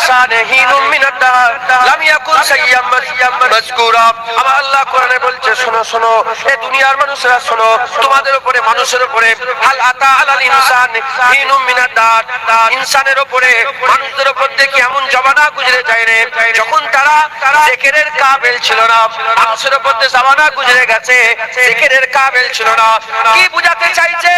লিনসানে হিনুম মিনাদ দাহর লাম ইয়াকুন সাইয়্যাম মাযকুরা। আমার আল্লাহ কোরআনে বলছে, শোনো শোনো এ দুনিয়ার মানুষেরা শোনো, তোমাদের উপরে মানুষের উপরে হাল আতা আলাল ইনসান হিনুম মিনাদ দাহর, ইনসানের উপরে মানুষদের উপর দেখি এমন জমানা গুজরে যায় রে যখন তারা জিকিরের কাবিল ছিল না। মানুষের উপর জমানা গুজরে গেছে, জিকিরের কাবিল ছিল না। কি বুঝাতে চাইছে,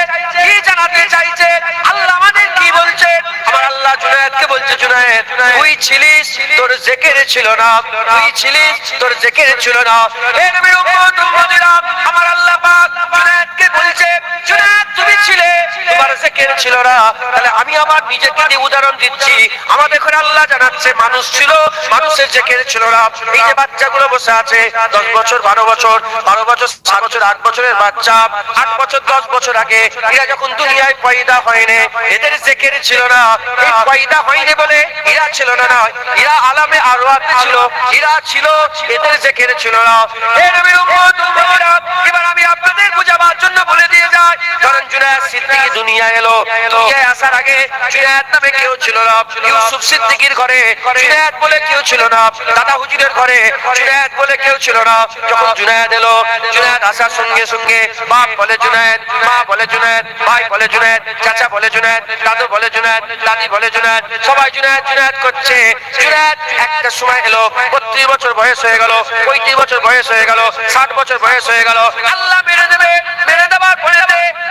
কি জানাতে চাইছে, আল্লাহ আমাদের কি বলছে? আমার আল্লাহ জুনায়েদকে বলছে, জুনায়েদ তুই ছিলিস, তোর জিকির ছিল না, তুই ছিলিস, তোর জিকির ছিল না। হে নবীর উম্মত উম্মতিরা, আমার আল্লাহ পাক জুনায়েদকে বলছে, জুনায়েদ তুমি ছিলে, তোমার জিকির ছিল না। তাহলে আমি আমার নিজেকে দিয়ে উদাহরণ দিচ্ছি। আমাদের এখন আল্লাহ জানাচ্ছে মানুষ ছিল, মানুষের জিকির ছিল না। এই যে বাচ্চাগুলো বসে আছে 10 বছর 12 বছর 12 বছর 7 বছর 8 বছরের বাচ্চা, 8 বছর 10 বছর আগে এরা যখন দুনিয়ায় পয়দা হয়নি, এদের জিকির ছিল না। এই পয়দা হয়নি বলে এরা ছিল না, এরা আলামে আরওয়াতে ছিল, এরা ছিল, এদের জিকির ছিল না। হে নবীর উম্মত উম্মতিরা, এবার আমি আপনাদের বুঝাবার জন্য বলে দিয়ে যাই, কারণ জুনায়েদ সিদ্দিকী দুনিয়ায় এলো, দুনিয়ায় আসার আগে জুনায়েদ নামে কেউ ছিল না। ইউসুফ সিদ্দিকীর ঘরে জুনায়েদ বলে কেউ ছিল না, দাদা হুজুরের ঘরে জুনায়েদ বলে কেউ ছিল না। যখন জুনায়েদ এলো, জুনায়েদ আসার সঙ্গে সঙ্গে বাপ বলে জুনায়েদ, মা বলে জুনায়েদ, ভাই বলে জুনায়েদ, চাচা বলে জুনায়েদ, দাদু বলে জুনায়েদ, দাদি বলে জুনায়েদ, সবাই জুনায়েদ জুনায়েদ করছে। জুনায়েদ একটা সময় এলো 32 বছর বয়স হয়ে গেল, 35 বছর বয়স হয়ে গেল, 60 বছর বয়স হয়ে গেল। আল্লাহ মেরে দেবে, মেরে দেওয়ার পরে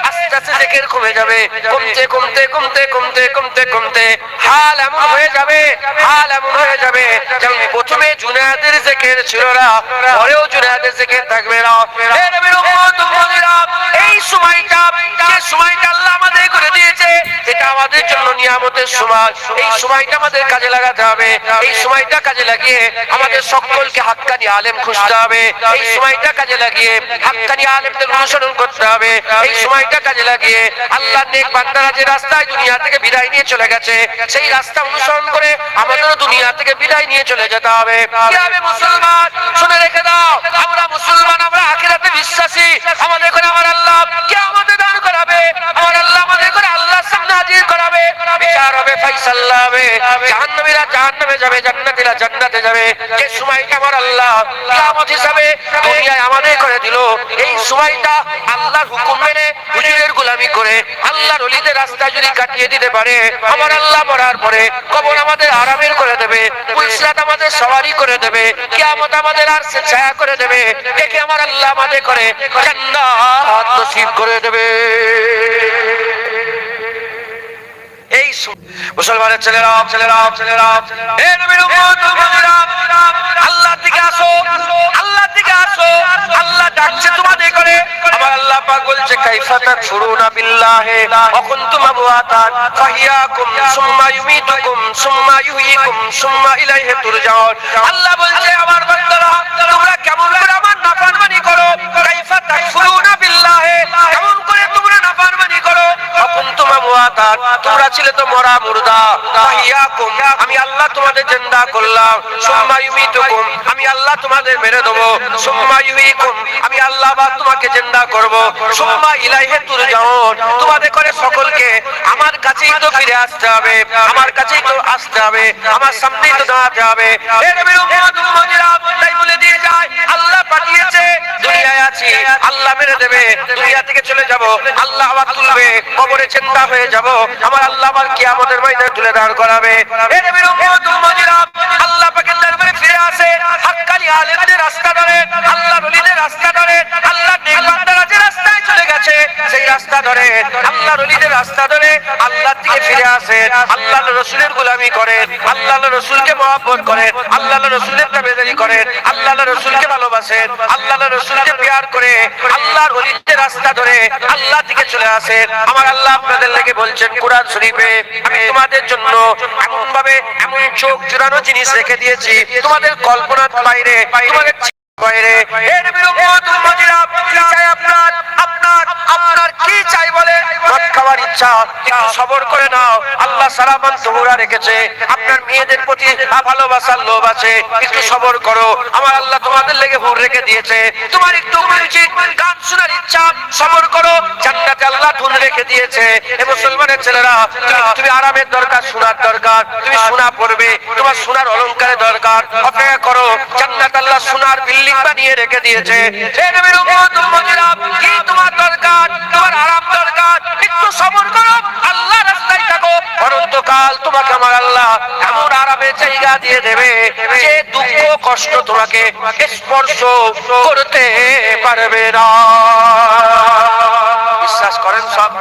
আস্তে আস্তে জিকির কমে যাবে, কমতে কমতে কমতে কমতে কমতে কমতে হাল এমন হয়ে যাবে, হাল এমন হয়ে যাবে যেমন প্রথমে জুনায়েদের জিকির ছিল না, পরেও জুনায়েদের জিকির থাকবে না। হে নবীর উম্মত উম্মতিরা, এই সময়টা, যে সময়টা আল্লাহ আমাদের করে দিয়েছে, এটা আমাদের জন্য নিয়ামতের সময়। এই সময়টা আমাদের কাজে লাগাতে হবে। এই সময়টা কাজে লাগিয়ে আমাদের সকলকে হাক্কানি আলেম খুঁজতে হবে। এই সময়টা কাজে লাগিয়ে হাক্কানি আলেমদের অনুসরণ করতে হবে। এই সময়টা কাজে লাগিয়ে আল্লাহর নেক বান্দারা যে রাস্তায় দুনিয়া থেকে বিদায় নিয়ে চলে গেছে, সেই রাস্তা অনুসরণ করে আমাদেরও দুনিয়া থেকে বিদায় নিয়ে চলে যেতে হবে। কি হবে মুসলমান, শুনে রেখে দাও, আমরা মুসলমান, আমরা আখিরাতে বিশ্বাসী। আমাদের করে আমার আল্লাহ কিয়ামতে দান করাবে, আমার আল্লাহ আমাদের করে আল্লাহর সামনে হাজির করাবে, বিচার হবে, ফয়সালা হবে, জাহান্নামীরা জাহান্নামে যাবে, জান্নাতীরা জান্নাতে যাবে। যে সময়টা আমার আল্লাহ কিয়ামত হিসাবে দুনিয়ায় আমাদের করে দিল, এই সময়টা আল্লাহর হুকুম মেনে হুজুরের গোলামি করে আল্লাহর ওলিদের রাস্তায় যদি কাটিয়ে দিতে পারে, আমার আল্লাহ মরার পরে কবর আমাদের আরামের করে দেবে, পুলসিরাত আমাদের সওয়ারি করে দেবে, কিয়ামত আমাদের আরশে ছায়া করে দেবে, দেখে আমার আল্লাহ আমাদের করে জান্নাত নসিব করে দেবে। এই মুসলমানের ছেলেরা, ছেলেরা, ছেলেরা, হে নবীর উম্মত উম্মতিরা, আল্লাহর দিকে আসো, আল্লাহর দিকে আসো, আল্লাহ ডাকছে তোমাদের করে। আমার আল্লাহ পাক বলছে, কাইফা তাকফুরুনা বিল্লাহি ওয়া কুনতুম আমওয়াতান ফাহিয়াকুম সুম্মা ইউমীতুকুম সুম্মা ইউহয়িকুম সুম্মা ইলাইহি তুরজাউন। আল্লাহ বলছে, আমার বান্দারা তোমরা কেমন করে আমার নাফরমানি করো, কাইফা তাকফুরুনা বিল্লাহি, কেমন করে তোমরা নাফরমানি করো, ওয়া কুনতুম আমওয়াতান, তোমরা ছিলে তো মরা মুর্দা, ফাহিয়াকুম, আমি আল্লাহ তোমাদের জিন্দা করলাম, সুম্মা ইউমীতুকুম, আমি আল্লাহ তোমাদের মেরে দেব, সুম্মা ইউহয়িকুম, আমি আল্লাহ আবার তোমাকে জিন্দা করব, সুম্মা ইলাইহি তুরজাউন, তোমাদের করে সকলকে আমার কাছেই তো ফিরে আসতে হবে, আমার কাছেই তো আসতে হবে, আমার সামনেই তো দাঁড়াতে হবে। হে নবীর উম্মত উম্মতিরা, তাই বলে দিয়ে যায়, আল্লাহ পাঠিয়েছে, দুনিয়ায় আছি, আল্লাহ মেরে দেবে, দুনিয়া থেকে চলে যাব, আল্লাহ আবার তুলবে, কবরে চিন্তা হয়ে যাব, আমার আল্লাহ আবার কিয়ামতের ময়দানে তুলে দাঁড় করাবে। হে নবীর উম্মত উম্মতিরা, আল্লাহ পাকের দরবারে ফিরে আসে, হাক্কানি আলেমদের রাস্তা ধরে, আল্লাহর ওলিদের রাস্তা ধরে, আল্লাহর নেক বান্দারা যে রাস্তায় চলে গেছে সেই রাস্তা ধরে, আল্লাহর ওলিদের রাস্তা ধরে আল্লাহর দিকে ফিরে আসে, আল্লাহর রাসূলের গোলামি করেন, আল্লাহর রাসূলকে মহব্বত করেন, আল্লাহর রাসূলের তাবেদারি করেন, আল্লাহর রাসূলকে ভালোবাসেন, আল্লাহর রাসূলকে প্যার করে আল্লাহর ওলিদের রাস্তা ধরে আল্লাহ দিকে চলে আসেন। আমার আল্লাহ আপনাদের লেগে বলছেন কুরআন শরীফে, আমি তোমাদের জন্য এমন ভাবে এমন চোখ জুড়ানো জিনিস রেখে দিয়েছি, তোমাদের কল্পনার বাইরে, তোমাদের বাইরে। হে নবীর উম্মত উম্মতিরা, আপনার আপনার আপনার আপনার কি চাই বলে মদ খাওয়ার ইচ্ছা, একটু সবর করে নাও, আল্লাহ সালামান তোমরা রেখেছে, আপনার মেয়েদের প্রতি ভালোবাসার লোভ আছে, একটু সবর করো, আমার আল্লাহ তোমাদের লেগে হুর রেখে দিয়েছে। তোমার একটু মিউজিক গান শোনার ইচ্ছা, সবর করো, জান্নাতে আল্লাহ ধুন রেখে দিয়েছে। এ মুসলমানের ছেলেরা, তুমি আরামের দরকার, শোনার দরকার, তুমি শোনা পড়বে, তোমার শোনার অলংকারের দরকার, অপেক্ষা করো, জান্নাত আল্লাহ সোনার বিল্ডিং বানিয়ে রেখে দিয়েছে। হে নবীর উম্মত উম্মতিরা, কি তোমার দরকার? তোমার আরাম দরকার, একটু সবর করো, আল্লাহ রাস্তায় থাকো, অনন্তকাল তোমাকে আমার আল্লাহ এমন আরামের জায়গা দিয়ে দেবে যে দুঃখ কষ্ট তোমাকে স্পর্শ করতে পারবে না। বিশ্বাস করেন সব?